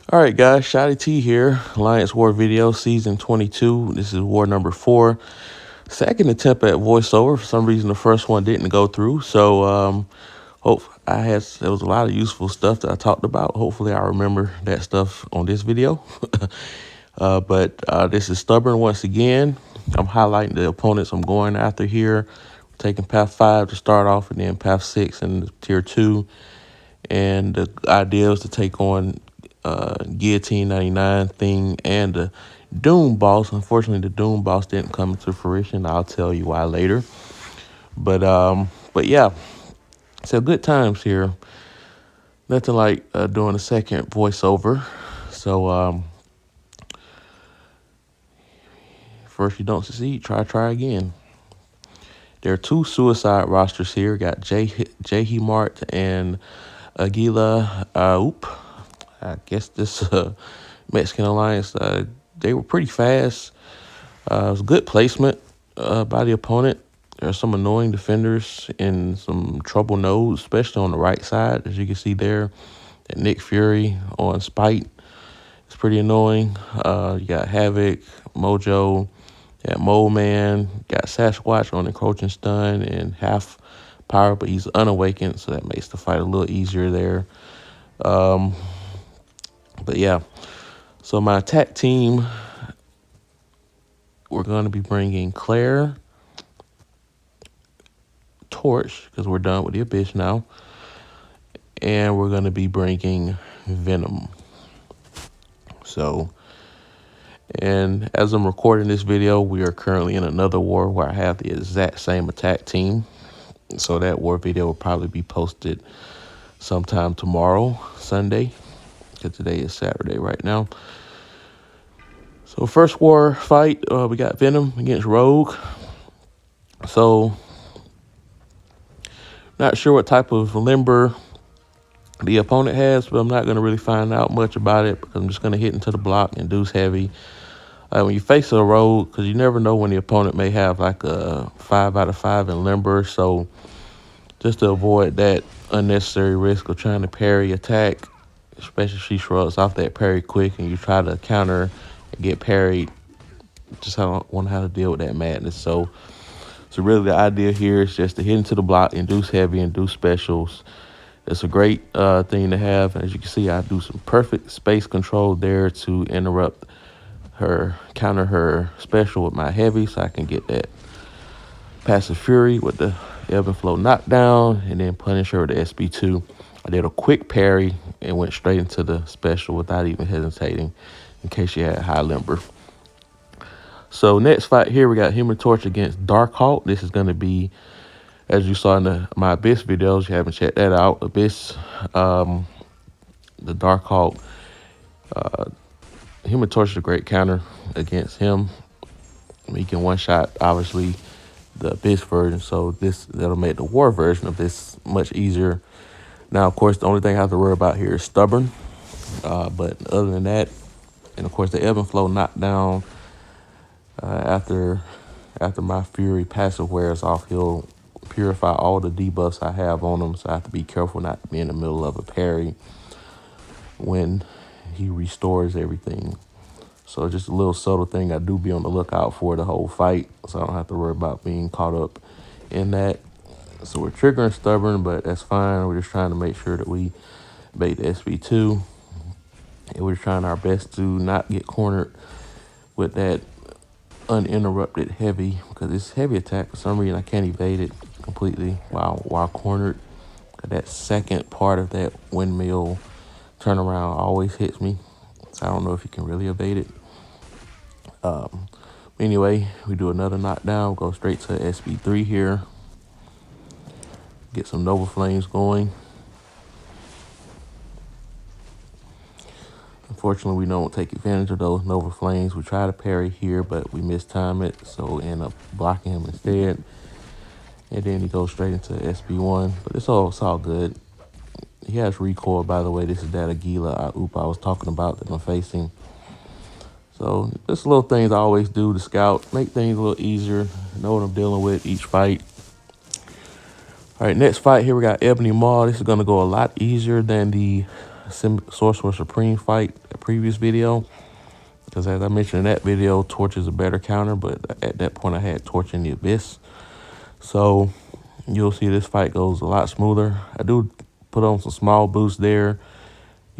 All right, guys, Shotty T here. Alliance War Video, Season 22. This is War number 4. Second attempt at voiceover. For some reason, the first one didn't go through. So, there was a lot of useful stuff that I talked about. Hopefully, I remember that stuff on this video. But this is Stubborn once again. I'm highlighting the opponents I'm going after here. Taking Path 5 to start off, and then Path 6 and Tier 2. And the idea was to take on Guillotine 99 thing and the Doom boss. Unfortunately, the Doom boss didn't come to fruition. I'll tell you why later. But yeah, so good times here. Nothing like doing a second voiceover. So first you don't succeed, try again. There are two suicide rosters here. Got Jahi Mart and Aguila I guess this Mexican Alliance, they were pretty fast. It was good placement by the opponent. There are some annoying defenders and some trouble nodes, especially on the right side, as you can see there. That Nick Fury on Spite is pretty annoying. You got Havoc, Mojo, Mole Man, got Sasquatch on Encroaching Stun and half power, but he's unawakened, so that makes the fight a little easier there. But yeah, so my attack team, we're going to be bringing Claire, Torch, because we're done with the Abyss now, and we're going to be bringing Venom. So, and as I'm recording this video, we are currently in another war where I have the exact same attack team. So that war video will probably be posted sometime tomorrow, Sunday, because today is Saturday right now. So first war fight, we got Venom against Rogue. So not sure what type of limber the opponent has, but I'm not going to really find out much about it because I'm just going to hit into the block and deuce heavy. When you face a Rogue, because you never know when the opponent may have like a 5 out of 5 in limber. So just to avoid that unnecessary risk of trying to parry attack, especially if she shrugs off that parry quick and you try to counter and get parried, just I don't want how to deal with that madness. So really the idea here is just to hit into the block, induce heavy, induce specials. It's a great thing to have. As you can see, I do some perfect space control there to interrupt her, counter her special with my heavy, so I can get that passive fury with the ebb and flow knockdown, and then punish her with the SB2. I did a quick parry and went straight into the special without even hesitating, in case she had high limber. So next fight here, we got Human Torch against Darkhawk. This is going to be, as you saw in my Abyss videos, you haven't checked that out. Abyss, the Darkhawk, Human Torch is a great counter against him. He can one-shot, obviously, the Abyss version, so that'll make the war version of this much easier. Now, of course, the only thing I have to worry about here is Stubborn. But other than that, and of course, the ebb and flow knockdown, after my Fury passive wears off, he'll purify all the debuffs I have on him, so I have to be careful not to be in the middle of a parry when he restores everything. So just a little subtle thing I do be on the lookout for the whole fight, so I don't have to worry about being caught up in that. So we're triggering Stubborn, but that's fine. We're just trying to make sure that we bait the SB2, and we're trying our best to not get cornered with that uninterrupted heavy, because this heavy attack, for some reason I can't evade it completely while cornered. That second part of that windmill turnaround always hits me, so I don't know if you can really evade it. Anyway, we do another knockdown, go straight to SB3 here, get some Nova Flames going. Unfortunately, we don't take advantage of those Nova Flames. We try to parry here, but we mistime it, so we end up blocking him instead. And then he goes straight into SB1, but it's all good. He has recoil, by the way. This is that Aguila I was talking about that I'm facing. So just little things I always do to scout, make things a little easier, know what I'm dealing with each fight. All right, next fight here, we got Ebony Maw. This is going to go a lot easier than the Sorcerer Supreme fight. previous video. Because as I mentioned in that video, Torch is a better counter, but at that point I had Torch in the Abyss. So you'll see this fight goes a lot smoother. I do put on some small boosts there.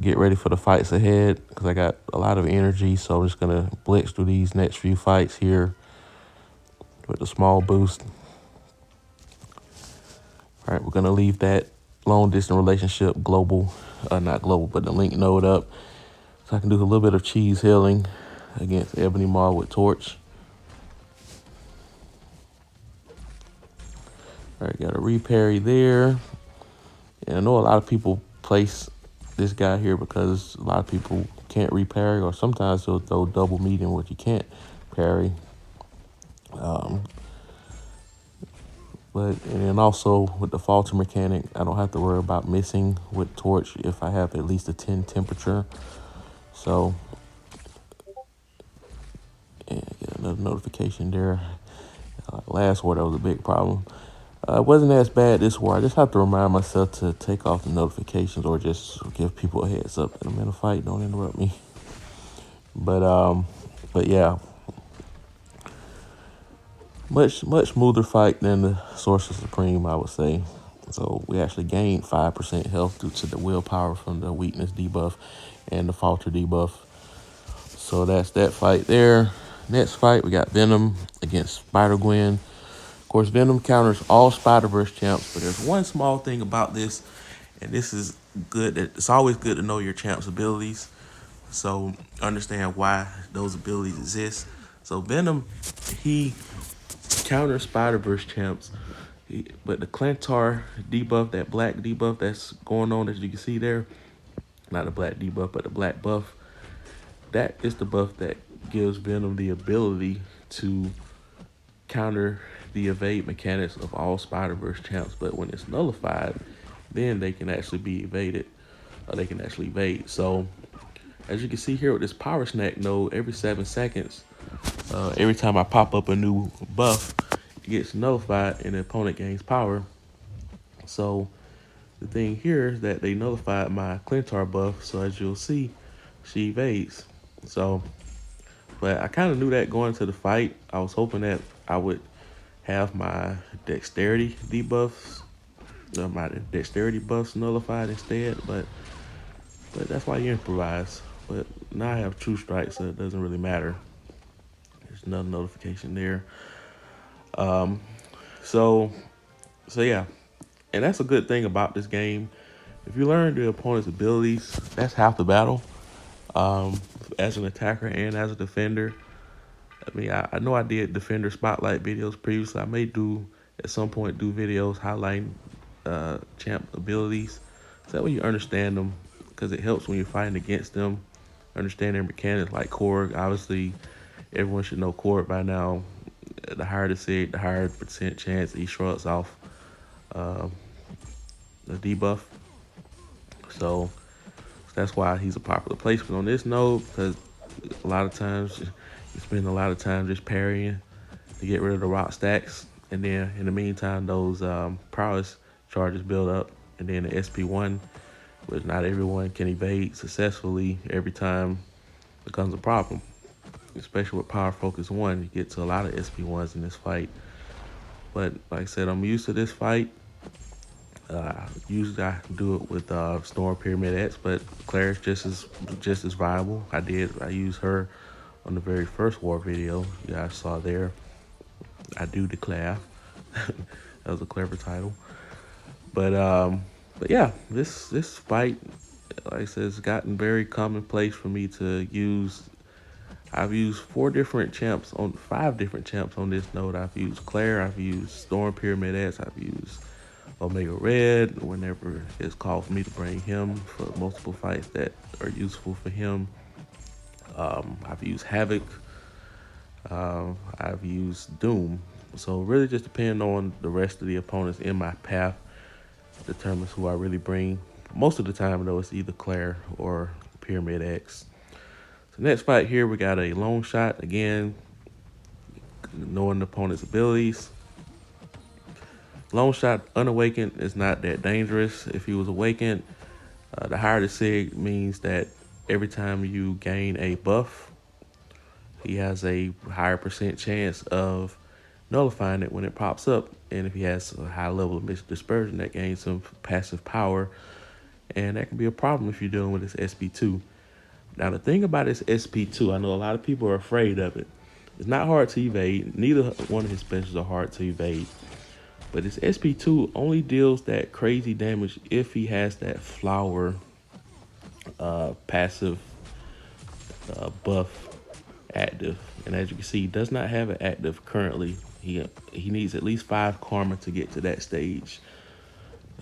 Get ready for the fights ahead because I got a lot of energy. So I'm just going to blitz through these next few fights here with a small boost. All right, we're going to leave that long distance relationship global, not global, but the link node up. So I can do a little bit of cheese healing against Ebony Maw with Torch. All right, got a reparry there. And I know a lot of people place this guy here because a lot of people can't reparry, or sometimes they'll throw double medium, which you can't parry. And then also with the falter mechanic, I don't have to worry about missing with Torch if I have at least a 10 temperature. So, and get another notification there. Last war, that was a big problem. It wasn't as bad this war. I just have to remind myself to take off the notifications or just give people a heads up that I'm in a fight. Don't interrupt me. But yeah, much smoother fight than the Sorcerer Supreme, I would say. So we actually gained 5% health due to the willpower from the weakness debuff and the falter debuff. So that's that fight there. Next fight, we got Venom against Spider-Gwen. Of course, Venom counters all Spider-Verse champs, but there's one small thing about this, and this is good. It's always good to know your champ's abilities, so understand why those abilities exist. So Venom, he counters Spider-Verse champs, but the Clantar debuff, that black debuff that's going on, as you can see there, not the black debuff, but the black buff, that is the buff that gives Venom the ability to counter the evade mechanics of all Spider-Verse champs. But when it's nullified, then they can actually be evaded, or they can actually evade. So as you can see here with this Power Snack node, every 7 seconds, every time I pop up a new buff, it gets nullified and the opponent gains power. So the thing here is that they nullified my Clintar buff, so as you'll see, she evades. So, but I kind of knew that going into the fight. I was hoping that I would have my dexterity debuffs, my dexterity buffs nullified instead, but that's why you improvise. But now I have True Strike, so it doesn't really matter. There's another notification there. So yeah, and that's a good thing about this game. If you learn the opponent's abilities, that's half the battle. As an attacker and as a defender. I mean, I know I did defender spotlight videos previously. I may at some point do videos highlighting champ abilities. So that way you understand them, because it helps when you're fighting against them. Understand their mechanics, like Korg. Obviously, everyone should know Korg by now. The higher the SIG, the higher percent chance he shrugs off the debuff. So that's why he's a popular placement on this node, because a lot of times you spend a lot of time just parrying to get rid of the rock stacks, and then in the meantime those prowess charges build up, and then the SP1, which not everyone can evade successfully every time, becomes a problem. Especially with Power Focus 1, you get to a lot of SP1s in this fight. But like I said, I'm used to this fight. Usually I do it with Storm Pyramid X, but Claire is just as viable. I use her on the very first war video you guys saw there. I do declare. That was a clever title. But yeah, this fight, like I said, has gotten very commonplace for me to use. I've used 5 different champs on this node. I've used Claire, I've used Storm Pyramid X, I've used Omega Red whenever it's called for me to bring him for multiple fights that are useful for him. I've used Havoc. I've used Doom. So really just depending on the rest of the opponents in my path determines who I really bring. Most of the time though, it's either Claire or Pyramid X. So next fight here, we got a long shot. Again, knowing the opponent's abilities. Long shot unawakened is not that dangerous. If he was awakened, the higher the SIG means that every time you gain a buff, he has a higher percent chance of nullifying it when it pops up. And if he has a high level of Mystic Dispersion, that gains some passive power. And that can be a problem if you're dealing with this SP2. Now, the thing about this SP2, I know a lot of people are afraid of it. It's not hard to evade. Neither one of his specials are hard to evade. But this SP2 only deals that crazy damage if he has that flower passive buff active. And as you can see, he does not have it active currently. He needs at least 5 karma to get to that stage.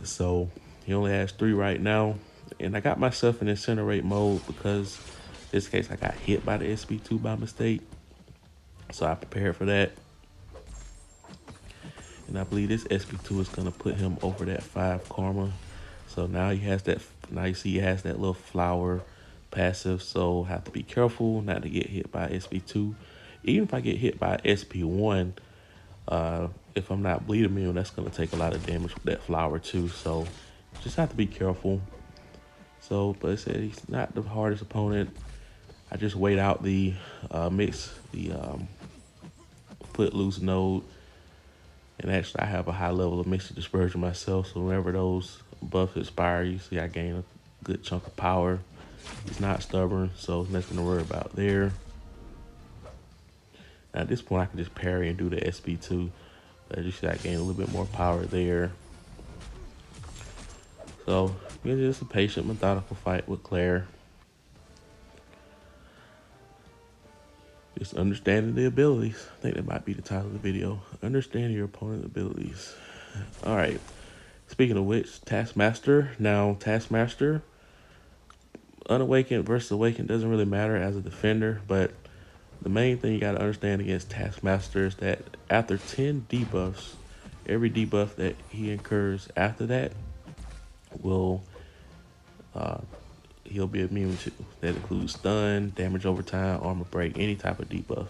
So he only has 3 right now. And I got myself in Incinerate mode because in this case I got hit by the SP2 by mistake. So I prepared for that. And I believe this SP2 is going to put him over that 5 karma. So now he has that, now you see he has that little flower passive. So have to be careful not to get hit by SP2. Even if I get hit by SP1, if I'm not bleed immune, that's going to take a lot of damage with that flower too. So just have to be careful. So, but I said he's not the hardest opponent. I just wait out the Footloose node. And actually, I have a high level of Mystic Dispersion myself. So whenever those buffs expire, you see I gain a good chunk of power. He's not stubborn, so nothing to worry about there. Now, at this point, I can just parry and do the SP2. As you see, I gain a little bit more power there. So, it's just a patient, methodical fight with Claire. Just understanding the abilities. I think that might be the title of the video. Understanding your opponent's abilities. All right. Speaking of which, Taskmaster. Now, Taskmaster, Unawakened versus Awakened doesn't really matter as a defender, but the main thing you got to understand against Taskmaster is that after 10 debuffs, every debuff that he incurs after that will he'll be immune to. That includes stun, damage over time, armor break, any type of debuff.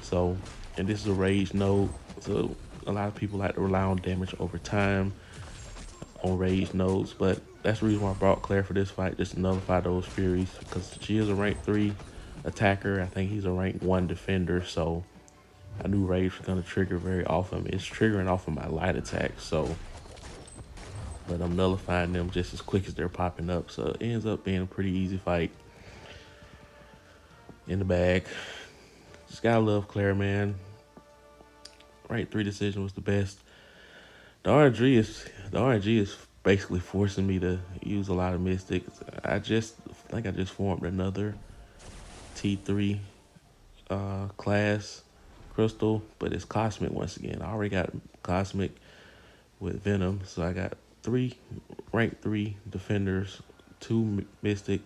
So, and this is a rage node, so a lot of people like to rely on damage over time on rage nodes, but that's the reason why I brought Claire for this fight, just to nullify those furies, because she is a rank 3 attacker. I think he's a rank 1 defender, so I knew rage was going to trigger very often. It's triggering off of my light attack, so but I'm nullifying them just as quick as they're popping up. So it ends up being a pretty easy fight. In the bag. Just gotta love Claire, man. Rank 3 decision was the best. The RNG is basically forcing me to use a lot of mystics. I think I just formed another T3 class crystal, but it's cosmic once again. I already got cosmic with Venom, so I got 3 rank 3 defenders, 2 mystic,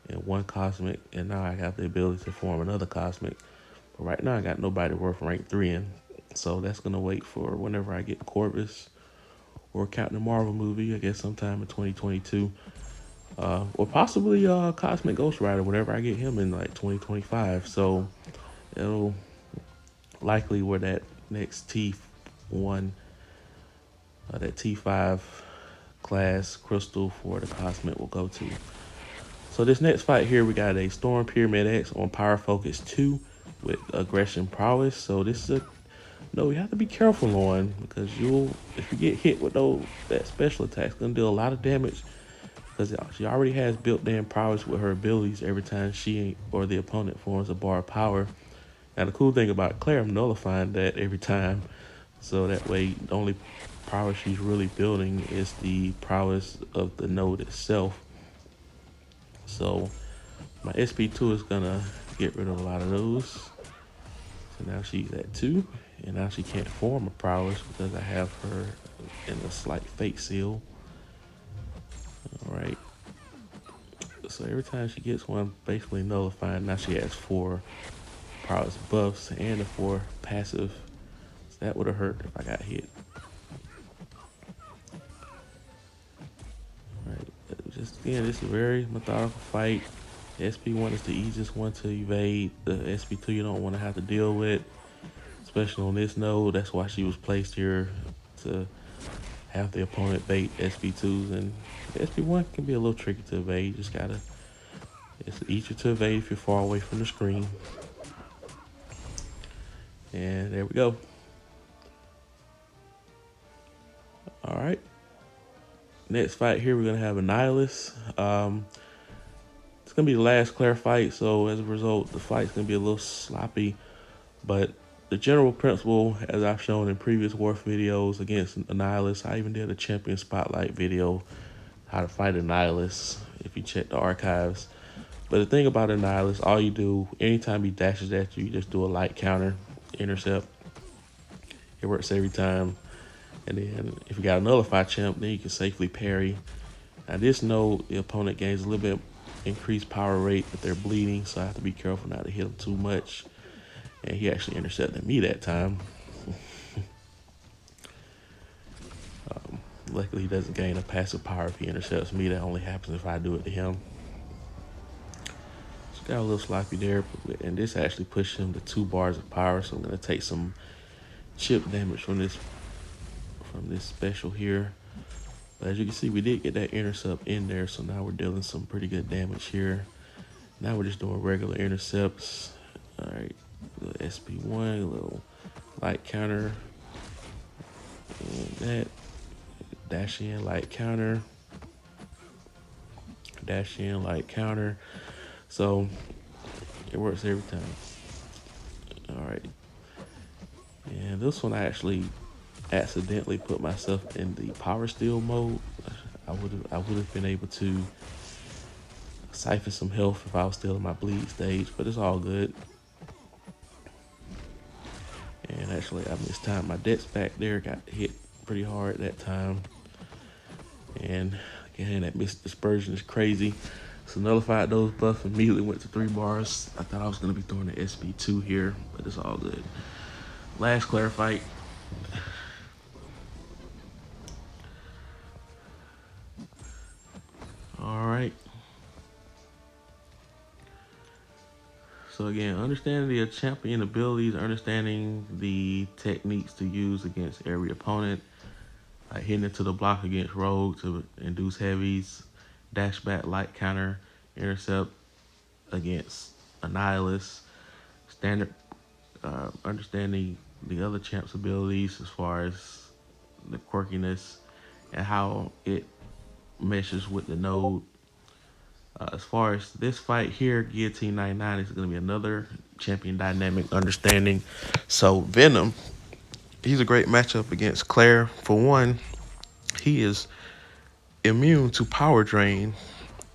and 1 cosmic, and now I have the ability to form another cosmic. But right now I got nobody worth rank 3 in, so that's gonna wait for whenever I get Corvus or Captain Marvel movie, I guess sometime in 2022, or possibly Cosmic Ghost Rider whenever I get him in like 2025. So it'll likely where that next T1. That T5 class crystal for the Cosmic will go to. So this next fight here, we got a Storm Pyramid X on Power Focus 2 with Aggression Prowess. So this is you have to be careful on, because if you get hit with that special attack, it's gonna do a lot of damage, because she already has built-in prowess with her abilities every time she or the opponent forms a bar of power. Now the cool thing about Claire, I'm nullifying that every time, so that way the only prowess she's really building is the prowess of the node itself. So my SP2 is gonna get rid of a lot of those. So now she's at 2, and now she can't form a prowess because I have her in a slight fake seal. All right. So every time she gets one, basically nullifying. Now she has 4 prowess buffs and a 4 passive. So that would have hurt if I got hit. Just again, this is a very methodical fight. The SP1 is the easiest one to evade. The SP2 you don't want to have to deal with, especially on this node. That's why she was placed here, to have the opponent bait SP2s. And the SP1 can be a little tricky to evade. You just gotta It's easier to evade if you're far away from the screen. And there we go. All right. Next fight here, we're going to have Annihilus. It's going to be the last Claire fight, so as a result, the fight's going to be a little sloppy. But the general principle, as I've shown in previous Warf videos against Annihilus, I even did a Champion Spotlight video, how to fight Annihilus, if you check the archives. But the thing about Annihilus, all you do, anytime he dashes at you, you just do a light counter, intercept. It works every time. And then if you got a Nullified Champ, then you can safely parry. Now this node, the opponent gains a little bit increased power rate if they're bleeding, so I have to be careful not to hit him too much. And he actually intercepted me that time. Luckily he doesn't gain a passive power if he intercepts me. That only happens if I do it to him. So got a little sloppy there, and this actually pushed him to 2 bars of power, so I'm gonna take some chip damage from this special here. But as you can see, we did get that intercept in there, so now we're dealing some pretty good damage here. Now we're just doing regular intercepts. All right, little SP1, a little light counter, and that dash in, light counter, dash in, light counter. So it works every time. All right, and this one I actually accidentally put myself in the power steal mode. I would have been able to siphon some health if I was still in my bleed stage, but it's all good. And actually I mistimed my Dex back there, got hit pretty hard that time. And again, that missed dispersion is crazy. So nullified those buffs, immediately went to 3 bars. I thought I was gonna be throwing the SP2 here, but it's all good. Last Claire fight. All right. So again, understanding the champion abilities, understanding the techniques to use against every opponent, hitting into the block against Rogue to induce heavies, dash back, light counter, intercept against Annihilus, standard, understanding the other champ's abilities as far as the quirkiness and how it meshes with the node. As far as this fight here, Guillotine 99 is going to be another champion dynamic understanding. So Venom, he's a great matchup against Claire. For one, he is immune to power drain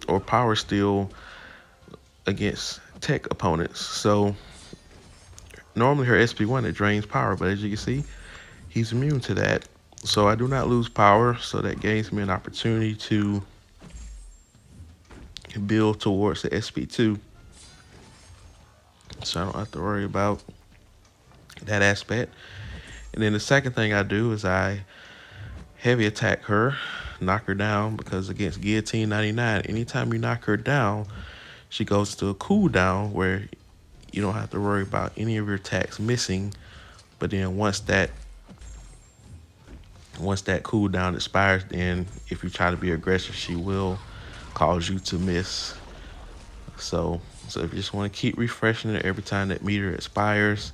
or power steal against tech opponents. So normally her SP1, it drains power, but as you can see, he's immune to that. So I do not lose power, so that gains me an opportunity to build towards the SP2, so I don't have to worry about that aspect. And then the second thing I do is I heavy attack her, knock her down, because against Guillotine 99, anytime you knock her down, she goes to a cooldown where you don't have to worry about any of your attacks missing. But then once that cooldown expires, then if you try to be aggressive, she will cause you to miss. So if you just want to keep refreshing it every time that meter expires.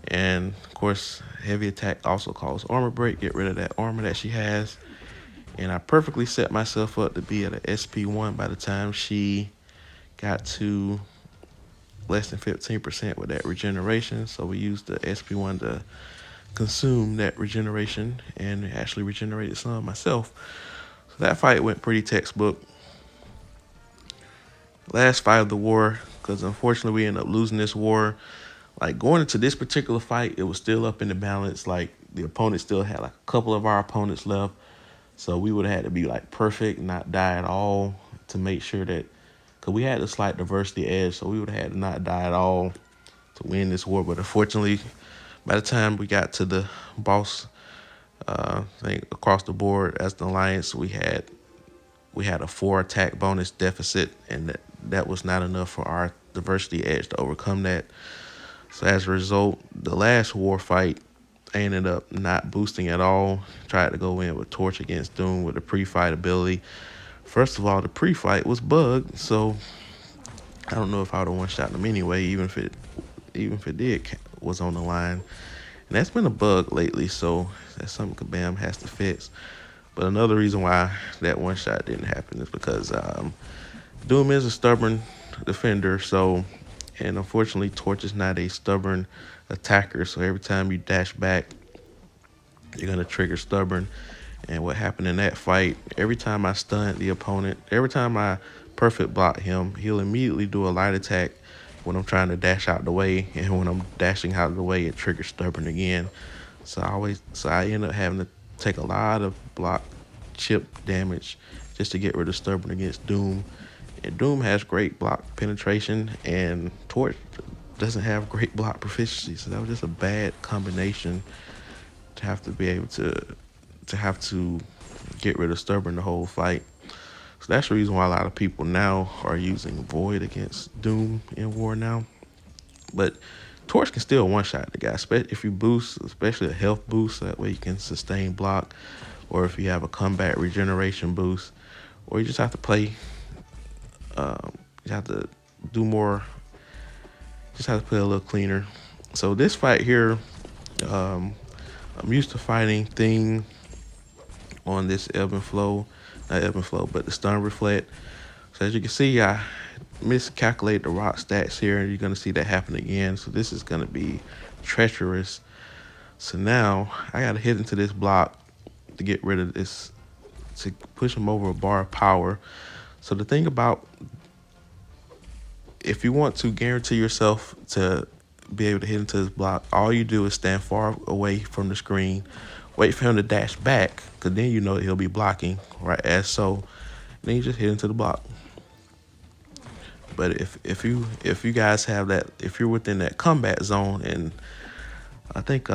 And of course, heavy attack also causes armor break, get rid of that armor that she has. And I perfectly set myself up to be at an SP1 by the time she got to less than 15% with that regeneration. So we used the SP1 to consume that regeneration and actually regenerated some myself. So that fight went pretty textbook. Last fight of the war, because unfortunately we ended up losing this war. Like going into this particular fight, it was still up in the balance. Like the opponent still had like a couple of our opponents left. So we would have had to be like perfect, not die at all to make sure that, because we had a slight diversity edge, so we would have had to not die at all to win this war. But unfortunately, by the time we got to the boss thing across the board as the alliance, we had a 4 attack bonus deficit, and that was not enough for our diversity edge to overcome that. So as a result, the last war fight, I ended up not boosting at all. Tried to go in with Torch against Doom with a pre-fight ability. First of all, the pre-fight was bugged, so don't know if I would have one-shot him anyway, even if it was on the line. And that's been a bug lately, so that's something Kabam has to fix. But another reason why that one shot didn't happen is because Doom is a stubborn defender, so, and unfortunately Torch is not a stubborn attacker, so every time you dash back, you're gonna trigger stubborn. And what happened in that fight, every time I stunned the opponent, every time I perfect block him, he'll immediately do a light attack when I'm trying to dash out the way, and when I'm dashing out of the way, it triggers stubborn again. So I end up having to take a lot of block chip damage just to get rid of stubborn against Doom. And Doom has great block penetration, and Torch doesn't have great block proficiency. So that was just a bad combination to have to be able to have to get rid of stubborn the whole fight. So that's the reason why a lot of people now are using Void against Doom in War now. But Torch can still one-shot the guy, if you boost, especially a health boost, that way you can sustain block, or if you have a combat regeneration boost, or you just have to play, you have to do more, just have to play a little cleaner. So this fight here, I'm used to fighting Thing on this ebb and flow, not ebb and flow, but the stun reflect. So as you can see, I miscalculate the rock stats here, and you're gonna see that happen again. So this is gonna be treacherous. So now I gotta hit into this block to get rid of this, to push him over a bar of power. So the thing about, if you want to guarantee yourself to be able to hit into this block, all you do is stand far away from the screen, wait for him to dash back, because then you know he'll be blocking, right, as so. Then you just hit into the block. But if you guys have that, if you're within that combat zone, and I think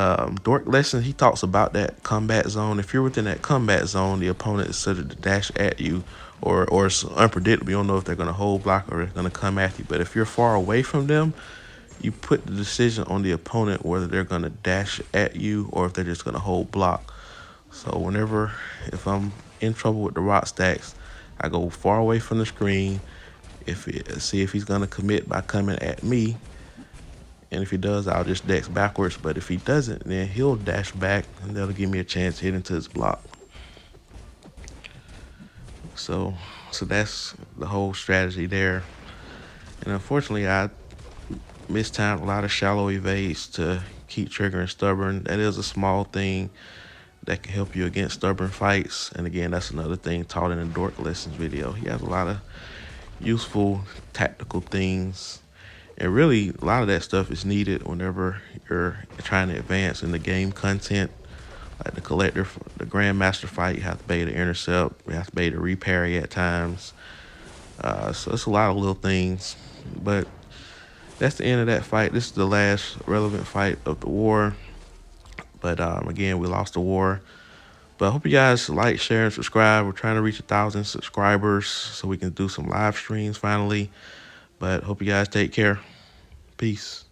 Dork Lesson, he talks about that combat zone. If you're within that combat zone, the opponent is set to dash at you, or it's unpredictable. You don't know if they're going to hold block or they're going to come at you. But if you're far away from them, you put the decision on the opponent whether they're going to dash at you or if they're just going to hold block. So if I'm in trouble with the rock stacks, I go far away from the screen, see if he's going to commit by coming at me. And if he does, I'll just dex backwards. But if he doesn't, then he'll dash back, and that'll give me a chance to hit into his block. So that's the whole strategy there. And unfortunately, I mistimed a lot of shallow evades to keep triggering stubborn. That is a small thing that can help you against stubborn fights. And again, that's another thing taught in the Dork Lessons video. He has a lot of useful tactical things. And really, a lot of that stuff is needed whenever you're trying to advance in the game content. Like the Collector, the Grandmaster fight, you have to be able to intercept, you have to be able to reparry at times. So it's a lot of little things. But that's the end of that fight. This is the last relevant fight of the war. But again, we lost the war. But I hope you guys like, share, and subscribe. We're trying to reach 1,000 subscribers so we can do some live streams finally. But hope you guys take care. Peace.